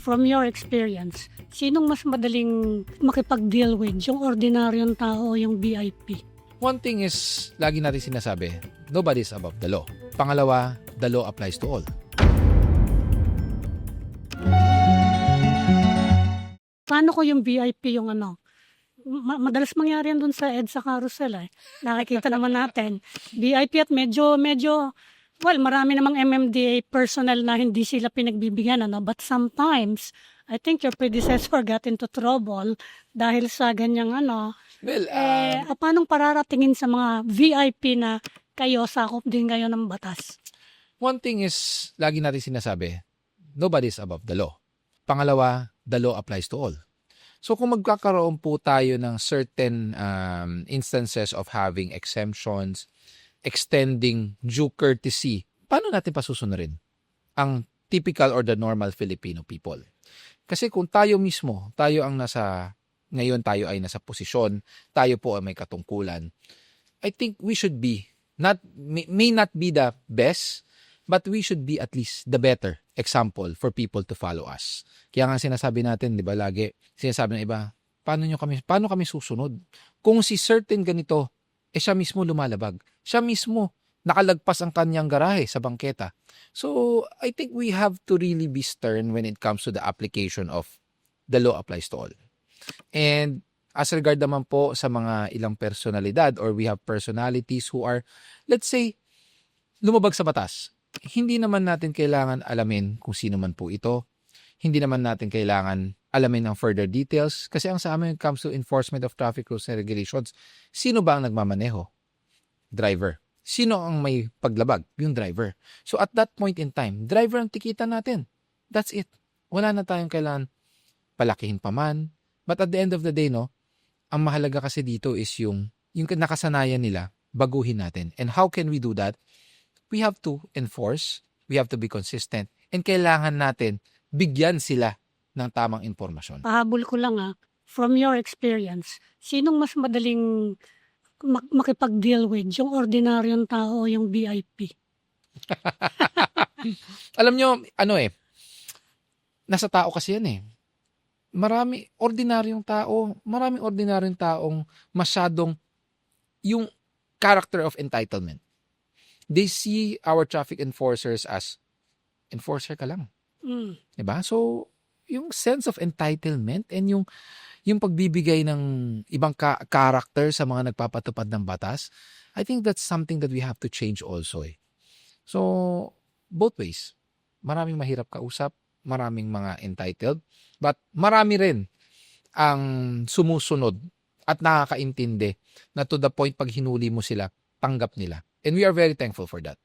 from your experience, sinong mas madaling makipag-deal with, yung ordinaryong tao o yung VIP? One thing is, lagi natin sinasabi, nobody is above the law. Pangalawa, the law applies to all. Paano ko yung VIP yung ano? Madalas mangyari yan dun sa EDSA carousel eh. Nakikita naman natin. VIP at medyo, well, marami namang MMDA personnel na hindi sila pinagbibigyan, ano? But sometimes, I think your predecessor got into trouble dahil sa ganyang ano. Well, Paano pararatingin sa mga VIP na kayo, sakop din kayo ng batas? one thing is, lagi natin sinasabi, nobody is above the law. Pangalawa, the law applies to all. So kung magkakaroon po tayo ng certain instances of having exemptions, extending due courtesy, paano natin pasusunodin ang typical or the normal Filipino people? Kasi kung tayo mismo, ngayon tayo ay nasa posisyon, tayo po ay may katungkulan, I think we should be, may not be the best, but we should be at least the better example for people to follow us. Kaya nga sinasabi natin, di ba, lagi, sinasabi ng iba, paano kami susunod? Kung si certain ganito, siya mismo lumalabag. Siya mismo nakalagpas ang kanyang garahe sa bangketa. So, I think we have to really be stern when it comes to the application of the law applies to all. And as regard naman po sa mga ilang personalidad or we have personalities who are, let's say, lumabag sa batas, hindi naman natin kailangan alamin kung sino man po ito. Hindi naman natin kailangan alamin ang further details kasi ang sa amin when it comes to enforcement of traffic rules and regulations, sino ba ang nagmamaneho? Driver. Sino ang may paglabag? Yung driver. So at that point in time, driver ang tikitan natin. That's it. Wala na tayong kailangan palakihin pa man. But at the end of the day, no, ang mahalaga kasi dito is yung nakasanayan nila, baguhin natin. And how can we do that? We have to enforce, we have to be consistent, and kailangan natin bigyan sila ng tamang impormasyon. Pahabol ko lang from your experience, sinong mas madaling makipag-deal with, yung ordinaryong tao o yung VIP? Alam nyo, nasa tao kasi yan eh. Maraming ordinaryong taong masyadong yung character of entitlement. They see our traffic enforcers as enforcer ka lang. Diba? So, yung sense of entitlement and yung pagbibigay ng ibang character sa mga nagpapatupad ng batas, I think that's something that we have to change also eh. So, both ways. Maraming mahirap kausap, maraming mga entitled, but marami rin ang sumusunod at nakakaintindi na to the point pag hinuli mo sila, tanggap nila. And we are very thankful for that.